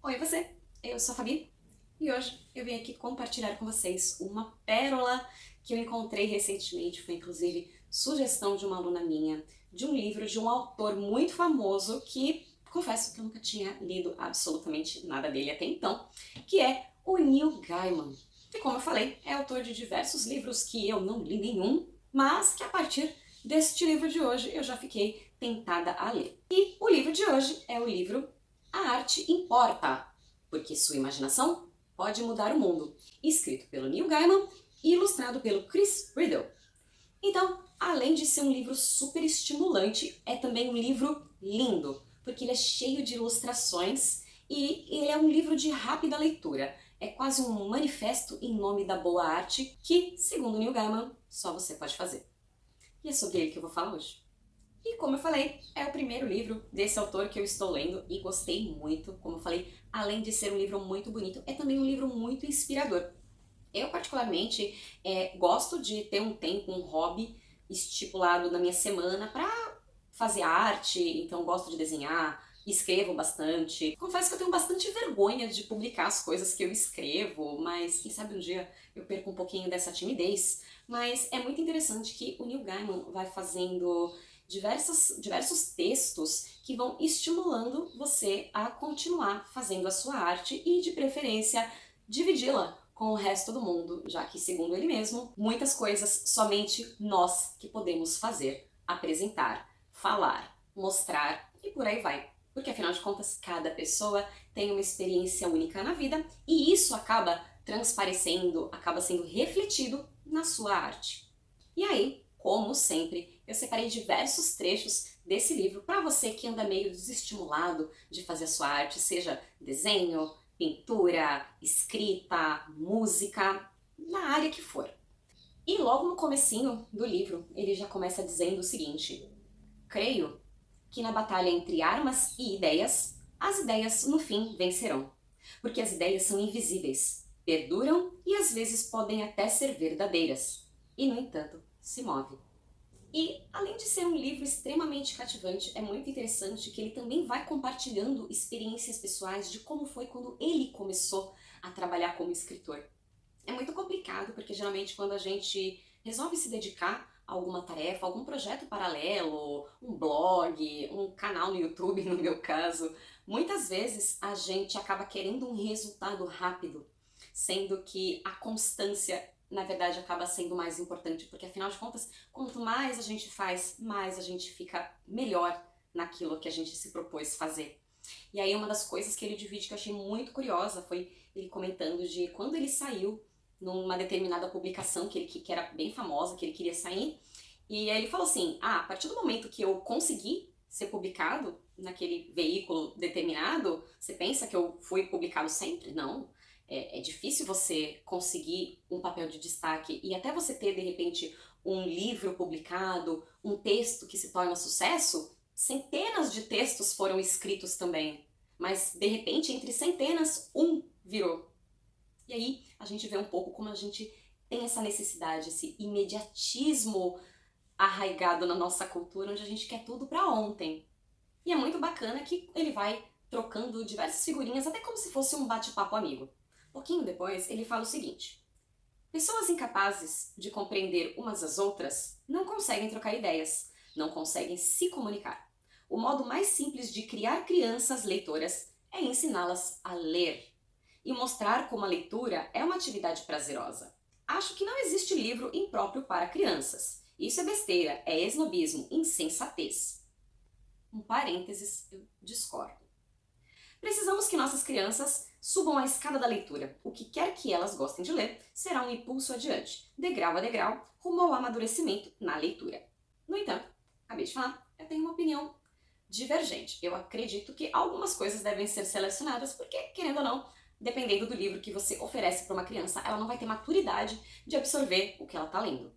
Oi você, eu sou a Fabi e hoje eu vim aqui compartilhar com vocês uma pérola que eu encontrei recentemente, foi inclusive sugestão de uma aluna minha, de um livro de um autor muito famoso que confesso que eu nunca tinha lido absolutamente nada dele até então, que é o Neil Gaiman. E como eu falei, é autor de diversos livros que eu não li nenhum, mas que a partir deste livro de hoje eu já fiquei tentada a ler. E o livro de hoje é o livro A Arte Importa, porque sua imaginação pode mudar o mundo, escrito pelo Neil Gaiman e ilustrado pelo Chris Riddle. Então, além de ser um livro super estimulante, é também um livro lindo, porque ele é cheio de ilustrações e ele é um livro de rápida leitura. É quase um manifesto em nome da boa arte que, segundo Neil Gaiman, só você pode fazer. E é sobre ele que eu vou falar hoje. E como eu falei, é o primeiro livro desse autor que eu estou lendo e gostei muito. Como eu falei, além de ser um livro muito bonito, é também um livro muito inspirador. Eu particularmente gosto de ter um tempo, um hobby estipulado na minha semana para fazer arte, então gosto de desenhar, escrevo bastante. Confesso que eu tenho bastante vergonha de publicar as coisas que eu escrevo, mas quem sabe um dia eu perco um pouquinho dessa timidez. Mas é muito interessante que o Neil Gaiman vai fazendo diversos textos que vão estimulando você a continuar fazendo a sua arte e, de preferência, dividi-la com o resto do mundo, já que, segundo ele mesmo, muitas coisas somente nós que podemos fazer, apresentar, falar, mostrar e por aí vai. Porque afinal de contas, cada pessoa tem uma experiência única na vida e isso acaba transparecendo, acaba sendo refletido na sua arte. E aí, como sempre, eu separei diversos trechos desse livro para você que anda meio desestimulado de fazer a sua arte, seja desenho, pintura, escrita, música, na área que for. E logo no comecinho do livro, ele já começa dizendo o seguinte: creio que na batalha entre armas e ideias, as ideias no fim vencerão, porque as ideias são invisíveis, perduram e às vezes podem até ser verdadeiras, e no entanto se movem. E, além de ser um livro extremamente cativante, é muito interessante que ele também vai compartilhando experiências pessoais de como foi quando ele começou a trabalhar como escritor. É muito complicado, porque geralmente quando a gente resolve se dedicar a alguma tarefa, algum projeto paralelo, um blog, um canal no YouTube, no meu caso, muitas vezes a gente acaba querendo um resultado rápido, sendo que a constância na verdade acaba sendo mais importante, porque afinal de contas, quanto mais a gente faz, mais a gente fica melhor naquilo que a gente se propôs fazer. E aí uma das coisas que ele divide que eu achei muito curiosa foi ele comentando de quando ele saiu numa determinada publicação que era bem famosa, que ele queria sair, e aí ele falou assim, a partir do momento que eu consegui ser publicado naquele veículo determinado, você pensa que eu fui publicado sempre? Não. É difícil você conseguir um papel de destaque e até você ter, de repente, um livro publicado, um texto que se torna sucesso, centenas de textos foram escritos também. Mas, de repente, entre centenas, um virou. E aí a gente vê um pouco como a gente tem essa necessidade, esse imediatismo arraigado na nossa cultura, onde a gente quer tudo pra ontem. E é muito bacana que ele vai trocando diversas figurinhas, até como se fosse um bate-papo amigo. Pouquinho depois, ele fala o seguinte: pessoas incapazes de compreender umas às outras não conseguem trocar ideias, não conseguem se comunicar. O modo mais simples de criar crianças leitoras é ensiná-las a ler e mostrar como a leitura é uma atividade prazerosa. Acho que não existe livro impróprio para crianças. Isso é besteira, é esnobismo, insensatez. Um parênteses, eu discordo. Precisamos que nossas crianças subam a escada da leitura. O que quer que elas gostem de ler será um impulso adiante, degrau a degrau, rumo ao amadurecimento na leitura. No entanto, acabei de falar, eu tenho uma opinião divergente. Eu acredito que algumas coisas devem ser selecionadas porque, querendo ou não, dependendo do livro que você oferece para uma criança, ela não vai ter maturidade de absorver o que ela está lendo.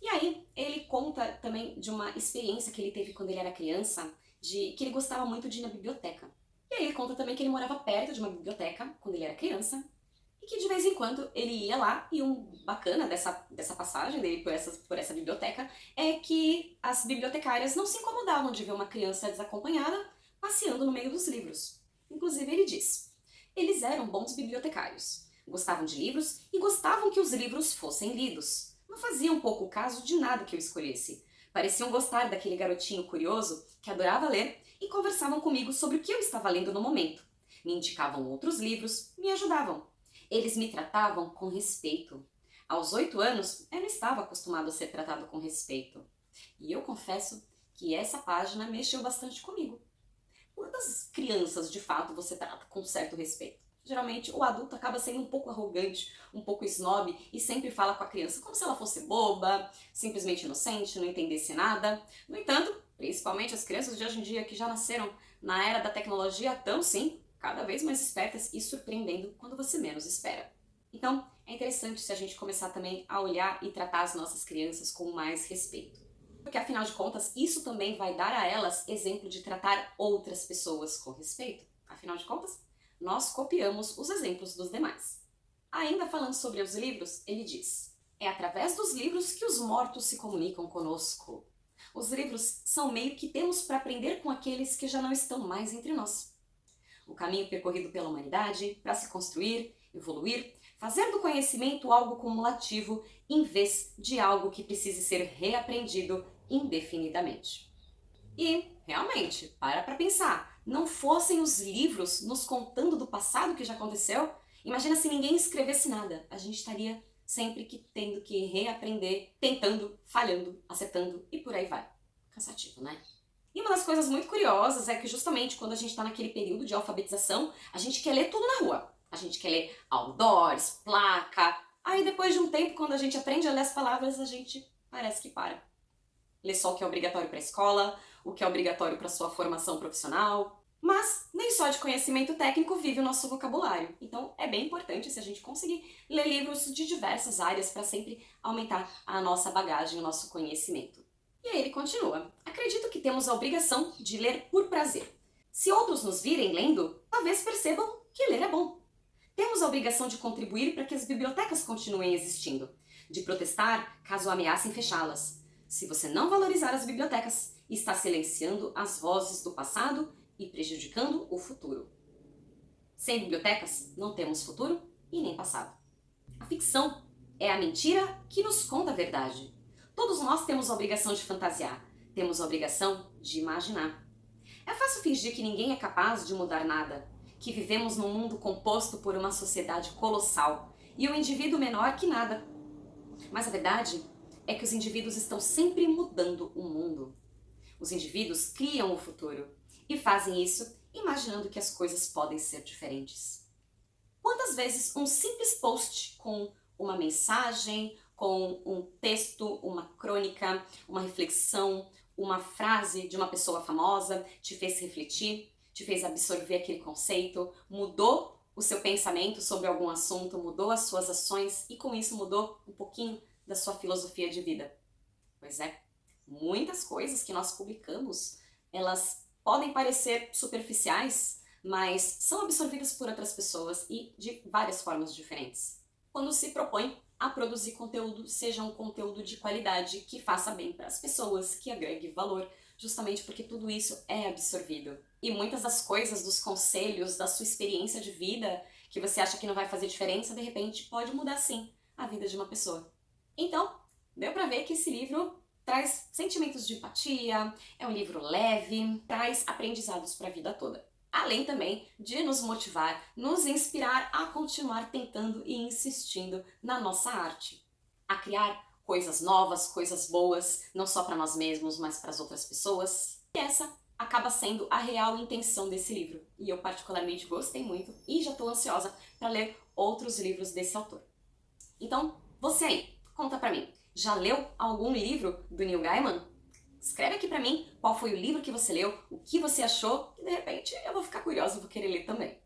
E aí, ele conta também de uma experiência que ele teve quando ele era criança, de que ele gostava muito de ir na biblioteca. E aí ele conta também que ele morava perto de uma biblioteca quando ele era criança, e que de vez em quando ele ia lá, e um bacana dessa passagem dele por essa biblioteca é que as bibliotecárias não se incomodavam de ver uma criança desacompanhada passeando no meio dos livros. Inclusive inclusive, ele diz: eles eram bons bibliotecários, gostavam de livros e gostavam que os livros fossem lidos. Não faziam pouco caso de nada que eu escolhesse. Pareciam gostar daquele garotinho curioso que adorava ler e conversavam comigo sobre o que eu estava lendo no momento. Me indicavam outros livros, me ajudavam. Eles me tratavam com respeito. Aos 8 anos, eu não estava acostumado a ser tratado com respeito. E eu confesso que essa página mexeu bastante comigo. Quantas crianças, de fato, você trata com certo respeito? Geralmente, o adulto acaba sendo um pouco arrogante, um pouco snob e sempre fala com a criança como se ela fosse boba, simplesmente inocente, não entendesse nada. No entanto, principalmente as crianças de hoje em dia que já nasceram na era da tecnologia estão, sim, cada vez mais espertas e surpreendendo quando você menos espera. Então, é interessante se a gente começar também a olhar e tratar as nossas crianças com mais respeito. Porque, afinal de contas, isso também vai dar a elas exemplo de tratar outras pessoas com respeito. Afinal de contas, nós copiamos os exemplos dos demais. Ainda falando sobre os livros, ele diz: é através dos livros que os mortos se comunicam conosco. Os livros são meio que temos para aprender com aqueles que já não estão mais entre nós. O caminho percorrido pela humanidade para se construir, evoluir, fazer do conhecimento algo cumulativo em vez de algo que precise ser reaprendido indefinidamente. E, realmente, para pensar, não fossem os livros nos contando do passado que já aconteceu, imagina se ninguém escrevesse nada, a gente estaria sempre que tendo que reaprender, tentando, falhando, acertando e por aí vai. Cansativo, né? E uma das coisas muito curiosas é que justamente quando a gente está naquele período de alfabetização, a gente quer ler tudo na rua. A gente quer ler outdoors, placa. Aí depois de um tempo, quando a gente aprende a ler as palavras, a gente parece que para. Lê só o que é obrigatório para a escola, o que é obrigatório para sua formação profissional. Mas nem só de conhecimento técnico vive o nosso vocabulário. Então é bem importante se a gente conseguir ler livros de diversas áreas para sempre aumentar a nossa bagagem, o nosso conhecimento. E aí ele continua: acredito que temos a obrigação de ler por prazer. Se outros nos virem lendo, talvez percebam que ler é bom. Temos a obrigação de contribuir para que as bibliotecas continuem existindo, de protestar caso ameacem fechá-las. Se você não valorizar as bibliotecas, está silenciando as vozes do passado e prejudicando o futuro. Sem bibliotecas, não temos futuro e nem passado. A ficção é a mentira que nos conta a verdade. Todos nós temos a obrigação de fantasiar, temos a obrigação de imaginar. É fácil fingir que ninguém é capaz de mudar nada, que vivemos num mundo composto por uma sociedade colossal e um indivíduo menor que nada. Mas a verdade é que os indivíduos estão sempre mudando o mundo. Os indivíduos criam o futuro e fazem isso imaginando que as coisas podem ser diferentes. Quantas vezes um simples post com uma mensagem, com um texto, uma crônica, uma reflexão, uma frase de uma pessoa famosa te fez refletir, te fez absorver aquele conceito, mudou o seu pensamento sobre algum assunto, mudou as suas ações e com isso mudou um pouquinho da sua filosofia de vida? Pois é, muitas coisas que nós publicamos, elas podem parecer superficiais, mas são absorvidas por outras pessoas e de várias formas diferentes. Quando se propõe a produzir conteúdo, seja um conteúdo de qualidade, que faça bem para as pessoas, que agregue valor, justamente porque tudo isso é absorvido. E muitas das coisas, dos conselhos, da sua experiência de vida, que você acha que não vai fazer diferença, de repente pode mudar sim a vida de uma pessoa. Então, deu para ver que esse livro traz sentimentos de empatia, é um livro leve, traz aprendizados para a vida toda. Além também de nos motivar, nos inspirar a continuar tentando e insistindo na nossa arte. A criar coisas novas, coisas boas, não só para nós mesmos, mas para as outras pessoas. E essa acaba sendo a real intenção desse livro. E eu particularmente gostei muito e já estou ansiosa para ler outros livros desse autor. Então, você aí, conta pra mim, já leu algum livro do Neil Gaiman? Escreve aqui pra mim qual foi o livro que você leu, o que você achou, e de repente eu vou ficar curiosa e vou querer ler também.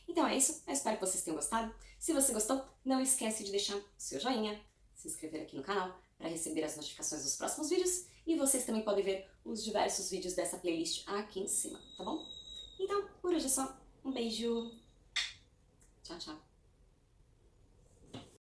Então é isso, eu espero que vocês tenham gostado. Se você gostou, não esquece de deixar o seu joinha, se inscrever aqui no canal para receber as notificações dos próximos vídeos e vocês também podem ver os diversos vídeos dessa playlist aqui em cima, tá bom? Então, por hoje é só. Um beijo. Tchau, tchau.